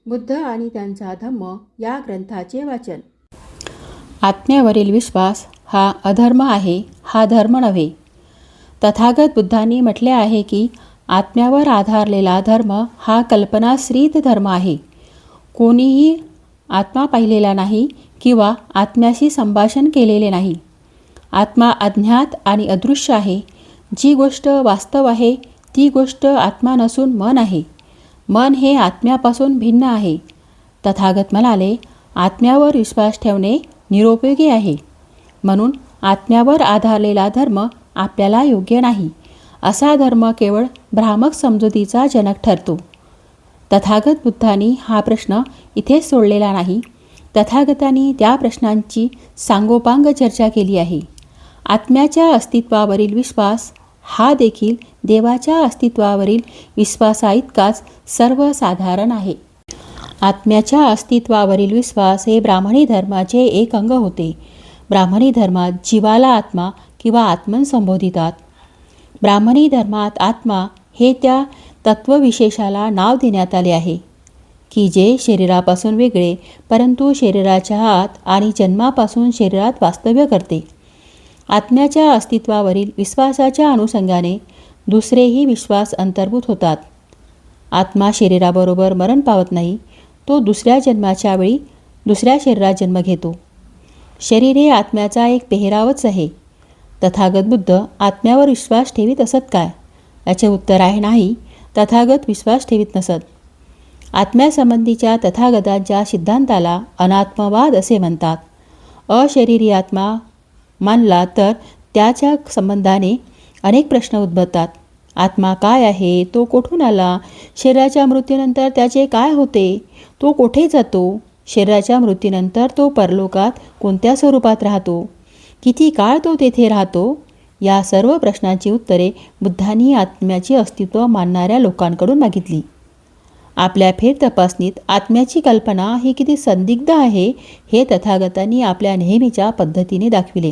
बुद्ध आणि त्यांचा धम्म या ग्रंथाचे वाचन. आत्म्यावरील विश्वास हा अधर्म आहे, हा धर्म नव्हे. तथागत बुद्धांनी म्हटले आहे की आत्म्यावर आधारलेला धर्म हा कल्पनाश्रित धर्म आहे. कोणीही आत्मा पाहिलेला नाही किंवा आत्म्याशी संभाषण केलेले नाही. आत्मा अज्ञात आणि अदृश्य आहे. जी गोष्ट वास्तव आहे ती गोष्ट आत्मा नसून मन आहे. मन हे आत्म्यापासून भिन्न आहे. तथागत म्हणाले, आत्म्यावर विश्वास ठेवणे निरुपयोगी आहे. म्हणून आत्म्यावर आधारलेला धर्म आपल्याला योग्य नाही. असा धर्म केवळ भ्रामक समजुतीचा जनक ठरतो. तथागत बुद्धांनी हा प्रश्न इथेच सोडलेला नाही. तथागतांनी त्या प्रश्नांची सांगोपांग चर्चा केली आहे. आत्म्याच्या अस्तित्वावरील विश्वास हा देखील देवाच्या अस्तित्वावरील विश्वासाइतकाच सर्वसाधारण आहे. आत्म्याच्या अस्तित्वावरील विश्वास हे ब्राह्मणी धर्माचे एक अंग होते. ब्राह्मणी धर्मात जीवाला आत्मा किंवा आत्मन संबोधितात. ब्राह्मणी धर्मात आत्मा हे त्या तत्वविशेषाला नाव देण्यात आले आहे की जे शरीरापासून वेगळे परंतु शरीराच्या आत आणि जन्मापासून शरीरात वास्तव्य करते. आत्म्याच्या अस्तित्वावरील विश्वासाच्या अनुषंगाने दुसरेही विश्वास अंतर्भूत होतात. आत्मा शरीराबरोबर मरण पावत नाही. तो दुसऱ्या जन्माच्या वेळी दुसऱ्या शरीरात जन्म घेतो. शरीर हे आत्म्याचा एक पेहरावच आहे. तथागत बुद्ध आत्म्यावर विश्वास ठेवीत असत काय? याचे उत्तर आहे नाही. तथागत विश्वास ठेवीत नसत. आत्म्यासंबंधीच्या तथागतांच्या सिद्धांताला अनात्मवाद असे म्हणतात. अशरीरी आत्मा मानला तर त्याच्या संबंधाने अनेक प्रश्न उद्भवतात. आत्मा काय आहे? तो कोठून आला? शरीराच्या मृत्यूनंतर त्याचे काय होते? तो कोठे जातो? शरीराच्या मृत्यूनंतर तो परलोकात कोणत्या स्वरूपात राहतो? किती काळ तो तेथे राहतो? या सर्व प्रश्नांची उत्तरे बुद्धांनी आत्म्याचे अस्तित्व मानणाऱ्या लोकांकडून मागितली. आपल्या फेर तपासणीत आत्म्याची कल्पना ही किती संदिग्ध आहे हे तथागतांनी आपल्या नेहमीच्या पद्धतीने दाखविले.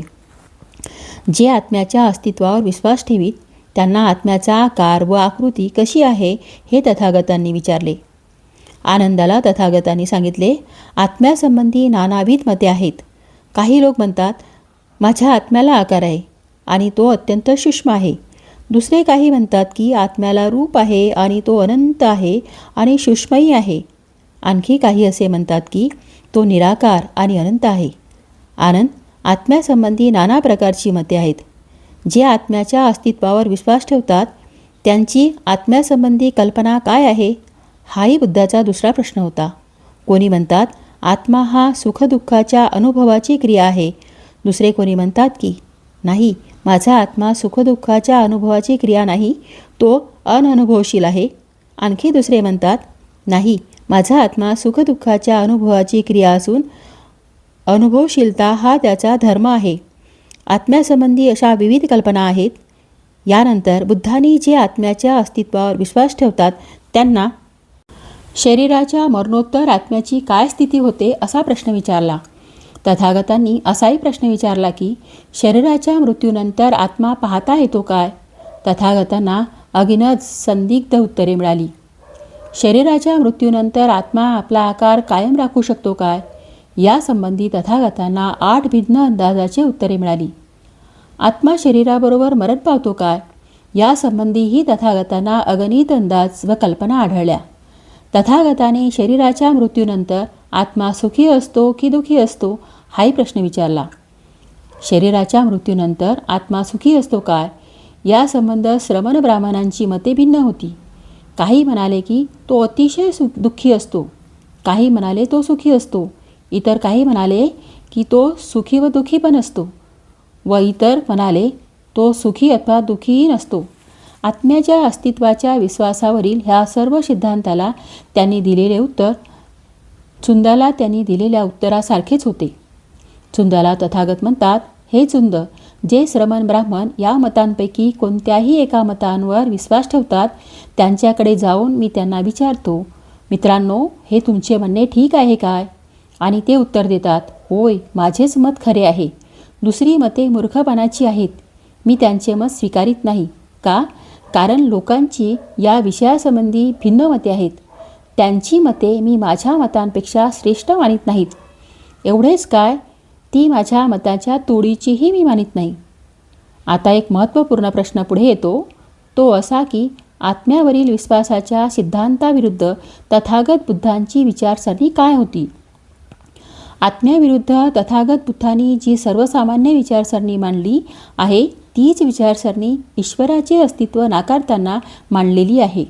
जे आत्म्याच्या अस्तित्वावर विश्वास ठेवीत त्यांना आत्म्याचा आकार व आकृती कशी आहे हे तथागतांनी विचारले. आनंदाला तथागतांनी सांगितले, आत्म्यासंबंधी नानाविध मते आहेत. काही लोक म्हणतात, माझ्या आत्म्याला आकार आहे आणि तो अत्यंत सूक्ष्म आहे. दुसरे काही म्हणतात की आत्म्याला रूप आहे आणि तो अनंत आहे आणि सूक्ष्मही आहे. आणखी काही असे म्हणतात की तो निराकार आणि अनंत आहे. आनंद, आत्म्यासंबंधी नाना प्रकारची मते आहेत. जे आत्म्याच्या अस्तित्वावर विश्वास ठेवतात त्यांची आत्म्यासंबंधी कल्पना काय आहे? हाही बुद्धाचा दुसरा प्रश्न होता. कोणी म्हणतात आत्मा हा सुखदुःखाच्या अनुभवाची क्रिया आहे. दुसरे कोणी म्हणतात की नाही, माझा आत्मा सुखदुःखाच्या अनुभवाची क्रिया नाही, तो अननुभवशील आहे. आणखी दुसरे म्हणतात नाही, माझा आत्मा सुखदुःखाच्या अनुभवाची क्रिया असून अनुभवशीलता हा त्याचा धर्म आहे. आत्म्यासंबंधी अशा विविध कल्पना आहेत. यानंतर बुद्धांनी जे आत्म्याच्या अस्तित्वावर विश्वास ठेवतात त्यांना शरीराच्या मरणोत्तर आत्म्याची काय स्थिती होते असा प्रश्न विचारला. तथागतांनी असाही प्रश्न विचारला की शरीराच्या मृत्यूनंतर आत्मा पाहता येतो काय? तथागतांना अगिनज संदिग्ध उत्तरे मिळाली. शरीराच्या मृत्यूनंतर आत्मा आपला आकार कायम राखू शकतो काय? यासंबंधी तथागतांना 8 भिन्न अंदाजाची उत्तरे मिळाली. आत्मा शरीराबरोबर मरण पावतो काय? यासंबंधीही तथागतांना अगणित अंदाज व कल्पना आढळल्या. तथागताने शरीराच्या मृत्यूनंतर आत्मा सुखी असतो की दुःखी असतो हाही प्रश्न विचारला. शरीराच्या मृत्यूनंतर आत्मा सुखी असतो काय? यासंबंध श्रमण ब्राह्मणांची मते भिन्न होती. काही म्हणाले की तो अतिशय दुःखी असतो. काही म्हणाले तो सुखी असतो. इतर काही म्हणाले की तो सुखी व दुःखी पण असतो व इतर म्हणाले तो सुखी अथवा दुःखीही नसतो. आत्म्याच्या अस्तित्वाच्या विश्वासावरील ह्या सर्व सिद्धांताला त्यांनी दिलेले उत्तर चुंदाला त्यांनी दिलेल्या उत्तरासारखेच होते. चुंदाला तथागत म्हणतात, हे चुंद, जे श्रमण ब्राह्मण या मतांपैकी कोणत्याही एका मतांवर विश्वास ठेवतात त्यांच्याकडे जाऊन मी त्यांना विचारतो, मित्रांनो, हे तुमचे म्हणणे ठीक आहे काय? आणि ते उत्तर देतात, होय, माझेच मत खरे आहे. दुसरी मते मूर्खपणाची आहेत. मी त्यांचे मत स्वीकारित नाही. का? कारण लोकांची या विषयासंबंधी भिन्न मते आहेत. त्यांची मते मी माझ्या मतांपेक्षा श्रेष्ठ मानित नाहीत. एवढेच काय, ती माझ्या मताच्या तोडीचीही मी मानित नाही. आता एक महत्त्वपूर्ण प्रश्न पुढे येतो, तो असा की आत्म्यावरील विश्वासाच्या सिद्धांताविरुद्ध तथागत बुद्धांची विचारसरणी काय होती? आत्म्याविरुद्ध तथागत बुद्धांनी जी सर्वसामान्य विचारसरणी मांडली आहे तीच विचारसरणी ईश्वराचे अस्तित्व नाकारताना मांडलेली आहे.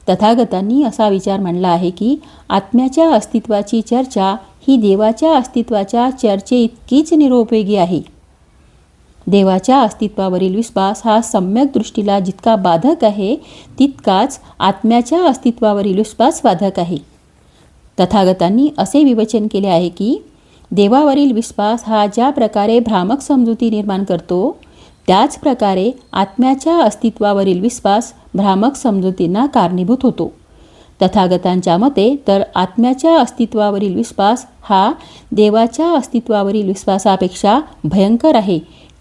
तथागतांनी असा विचार मांडला आहे की आत्म्याच्या अस्तित्वाची चर्चा ही देवाच्या अस्तित्वाच्या चर्चेइतकीच निरुपयोगी आहे. देवाच्या अस्तित्वावरील विश्वास हा सम्यक दृष्टीला जितका बाधक आहे तितकाच आत्म्याच्या अस्तित्वावरील विश्वास बाधक आहे. तथागतांनी असे विवेचन केले आहे की देवावरील विश्वास हा ज्या प्रकारे भ्रामक समजुती निर्माण करतो त्याच प्रकारे आत्म्याच्या अस्तित्वावरील विश्वास भ्रामक समजुतींना कारणीभूत होतो. तथागतांच्या मते तर आत्म्याच्या अस्तित्वावरील विश्वास हा देवाच्या अस्तित्वावरील विश्वासापेक्षा भयंकर आहे,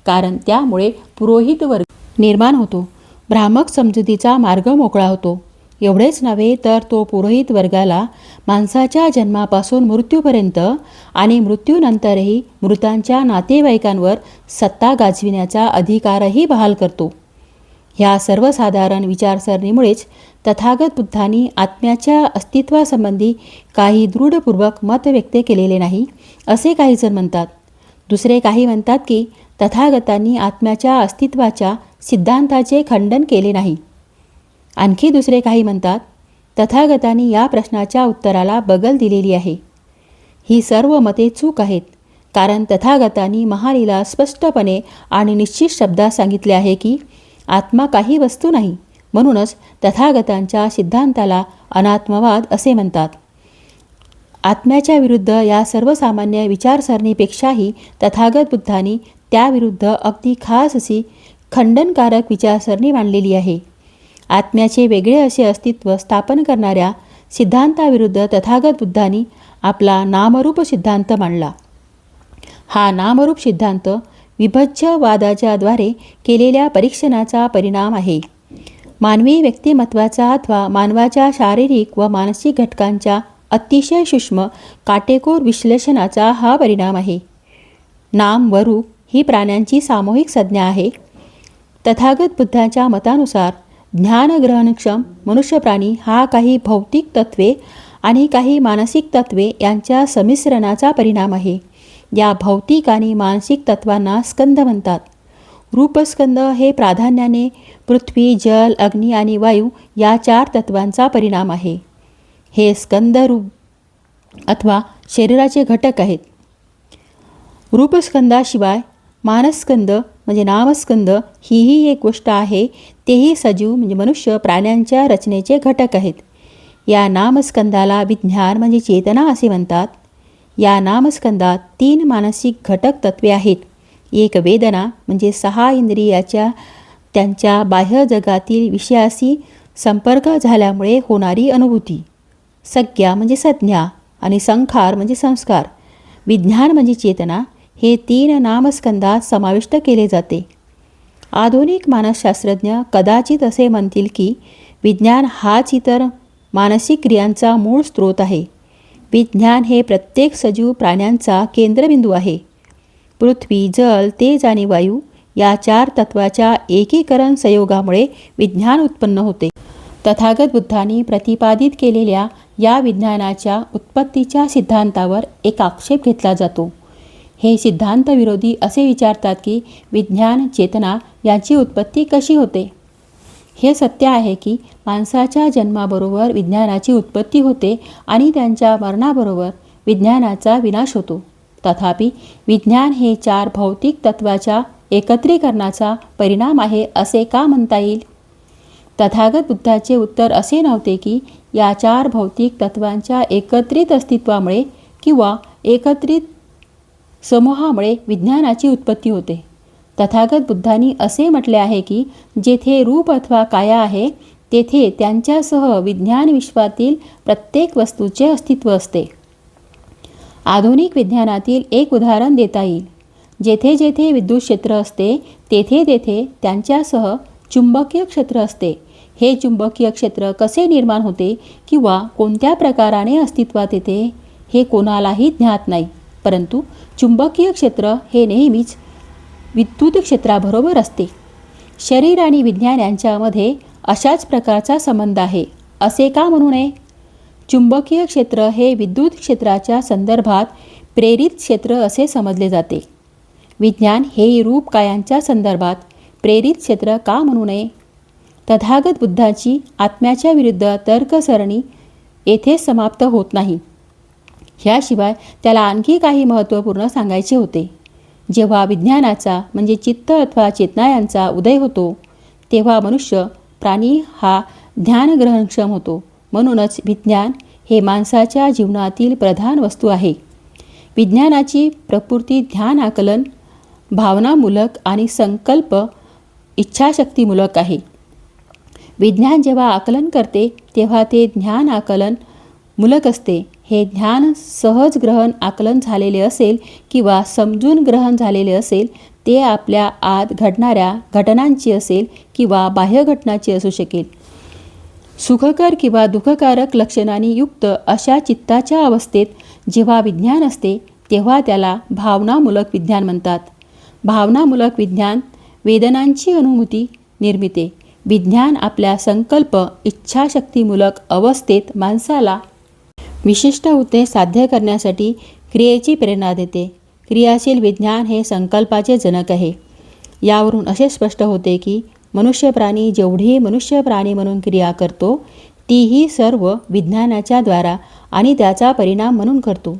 कारण त्यामुळे पुरोहित वर्ग निर्माण होतो, भ्रामक समजुतीचा मार्ग मोकळा होतो. एवढेच नव्हे तर तो पुरोहित वर्गाला माणसाच्या जन्मापासून मृत्यूपर्यंत आणि मृत्यूनंतरही मृतांच्या नातेवाईकांवर सत्ता गाजविण्याचा अधिकारही बहाल करतो. ह्या सर्वसाधारण विचारसरणीमुळेच तथागत बुद्धांनी आत्म्याच्या अस्तित्वासंबंधी काही दृढपूर्वक मत व्यक्त केलेले नाही, असे काही जण म्हणतात. दुसरे काही म्हणतात की तथागतांनी आत्म्याच्या अस्तित्वाच्या सिद्धांताचे खंडन केले नाही. आणखी दुसरे काही म्हणतात तथागतांनी या प्रश्नाच्या उत्तराला बगल दिलेली आहे. ही सर्व मते चूक आहेत, कारण तथागतांनी महालीला स्पष्टपणे आणि निश्चित शब्दात सांगितले आहे की आत्मा काही वस्तू नाही. म्हणूनच तथागतांच्या सिद्धांताला अनात्मवाद असे म्हणतात. आत्म्याच्या विरुद्ध या सर्वसामान्य विचारसरणीपेक्षाही तथागत बुद्धांनी त्याविरुद्ध अगदी खास अशी खंडनकारक विचारसरणी मांडलेली आहे. आत्म्याचे वेगळे असे अस्तित्व स्थापन करणाऱ्या सिद्धांताविरुद्ध तथागत बुद्धांनी आपला नामरूप सिद्धांत मांडला. हा नामरूप सिद्धांत विभज्यवादाच्याद्वारे केलेल्या परीक्षणाचा परिणाम आहे. मानवी व्यक्तिमत्वाचा अथवा मानवाच्या शारीरिक व मानसिक घटकांच्या अतिशय सूक्ष्म काटेकोर विश्लेषणाचा हा परिणाम आहे. नाम व रूप ही प्राण्यांची सामूहिक संज्ञा आहे. तथागत बुद्धांच्या मतानुसार ज्ञानग्रहणक्षम मनुष्य प्राणी हा काही भौतिक तत्वे आणि काही मानसिक तत्वे यांच्या संमिश्रणाचा परिणाम आहे. या भौतिक आणि मानसिक तत्वांना स्कंद म्हणतात. रूपस्कंद हे प्राधान्याने पृथ्वी, जल, अग्नी आणि वायू या 4 तत्वांचा परिणाम आहे. हे स्कंद रूप अथवा शरीराचे घटक आहेत. रूपस्कंदाशिवाय मानस्कंद म्हणजे नामस्कंद हीही एक गोष्ट आहे. तेही सजीव म्हणजे मनुष्य प्राण्यांच्या रचनेचे घटक आहेत. या नामस्कंदाला विज्ञान म्हणजे चेतना असे म्हणतात. या नामस्कंदात 3 मानसिक घटक तत्वे आहेत. एक वेदना म्हणजे 6 इंद्रियाच्या त्यांच्या बाह्य जगातील विषयाशी संपर्क झाल्यामुळे होणारी अनुभूती, संज्ञा म्हणजे संज्ञा आणि संखार म्हणजे संस्कार. विज्ञान म्हणजे चेतना हे 3 नामस्कंदात समाविष्ट केले जाते. आधुनिक मानसशास्त्रज्ञ कदाचित असे म्हणतील की विज्ञान हाच इतर मानसिक क्रियांचा मूळ स्रोत आहे. विज्ञान हे प्रत्येक सजीव प्राण्यांचा केंद्रबिंदू आहे. पृथ्वी, जल, तेज आणि वायू या 4 तत्वाच्या एकीकरण संयोगामुळे विज्ञान उत्पन्न होते. तथागत बुद्धांनी प्रतिपादित केलेल्या या विज्ञानाच्या उत्पत्तीच्या सिद्धांतावर एक आक्षेप घेतला जातो. हे सिद्धांतविरोधी असे विचारतात की विज्ञान, चेतना यांची उत्पत्ती कशी होते? हे सत्य आहे की माणसाच्या जन्माबरोबर विज्ञानाची उत्पत्ती होते आणि त्यांच्या मरणाबरोबर विज्ञानाचा विनाश होतो. तथापि विज्ञान हे 4 भौतिक तत्वाच्या एकत्रीकरणाचा परिणाम आहे असे का म्हणता येईल? तथागत बुद्धाचे उत्तर असे नव्हते की या 4 भौतिक तत्वांच्या एकत्रित अस्तित्वामुळे किंवा एकत्रित समूहामुळे विज्ञानाची उत्पत्ती होते. तथागत बुद्धांनी असे म्हटले आहे की जेथे रूप अथवा काया आहे तेथे त्यांच्यासह विज्ञान विश्वातील प्रत्येक वस्तूचे अस्तित्व असते. आधुनिक विज्ञानातील एक उदाहरण देता येईल. जेथे जेथे विद्युत क्षेत्र असते तेथे तेथे त्यांच्यासह चुंबकीय क्षेत्र असते हे चुंबकीय क्षेत्र कसे निर्माण होते किंवा कोणत्या प्रकाराने अस्तित्वात येते हे कोणालाही ज्ञात नाही, परंतु चुंबकीय क्षेत्र हे नेहमीच विद्युत क्षेत्राबरोबर असते. शरीर आणि विज्ञान यांच्यामध्ये अशाच प्रकारचा संबंध आहे असे का म्हणू नये? चुंबकीय क्षेत्र हे विद्युत क्षेत्राच्या संदर्भात प्रेरित क्षेत्र असे समजले जाते. विज्ञान हे रूपकायांच्या संदर्भात प्रेरित क्षेत्र का म्हणू नये? तथागत बुद्धाची आत्म्याच्या विरुद्ध तर्कसरणी येथे समाप्त होत नाही. ह्याशिवाय त्याला आणखी काही महत्त्वपूर्ण सांगायचे होते. जेव्हा विज्ञानाचा म्हणजे चित्त अथवा चेतना यांचा उदय होतो तेव्हा मनुष्य प्राणी हा ध्यानग्रहणक्षम होतो. म्हणूनच विज्ञान हे माणसाच्या जीवनातील प्रधान वस्तू आहे. विज्ञानाची प्रकृती ध्यान आकलन भावनामूलक आणि संकल्प इच्छाशक्तीमूलक आहे. विज्ञान जेव्हा आकलन करते तेव्हा ते ज्ञान आकलन मूलक असते. हे ज्ञान सहज ग्रहण आकलन झालेले असेल किंवा समजून ग्रहण झालेले असेल, ते आपल्या आत घडणाऱ्या घटनांची असेल किंवा बाह्य घटनांची असू शकेल. सुखकर किंवा दुःखकारक लक्षणांनी युक्त अशा चित्ताच्या अवस्थेत जेव्हा विज्ञान असते तेव्हा त्याला भावनामूलक विज्ञान म्हणतात. भावनामूलक विज्ञान वेदनांची अनुभूती निर्मिते. विज्ञान आपल्या संकल्प इच्छाशक्तीमूलक अवस्थेत माणसाला विशिष्ट उद्देश साध्य करण्यासाठी क्रियेची प्रेरणा देते. क्रियाशील विज्ञान हे संकल्पाचे जनक आहे. यावरून असे स्पष्ट होते की मनुष्य प्राणी जेवढी मनुष्य प्राणी म्हणून क्रिया करतो तीही सर्व विज्ञानाच्या द्वारा आणि त्याचा परिणाम म्हणून करतो.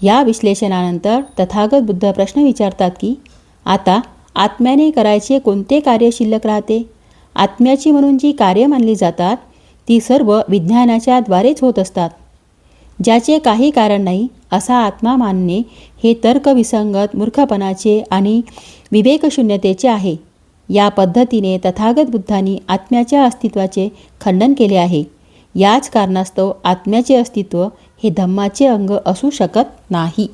या विश्लेषणानंतर तथागत बुद्ध प्रश्न विचारतात की आता आत्म्याने करायचे कोणते कार्य शिल्लक राहते? आत्म्याची म्हणून जी कार्य मानली जातात ती सर्व विज्ञानाच्या द्वारेच होत असतात. ज्याचे काही कारण नाही असा आत्मा मानणे हे तर्कविसंगत मूर्खपणाचे आणि विवेकशून्यतेचे आहे. या पद्धतीने तथागत बुद्धांनी आत्म्याच्या अस्तित्वाचे खंडन केले आहे. याच कारणास्तव आत्म्याचे अस्तित्व हे धम्माचे अंग असू शकत नाही.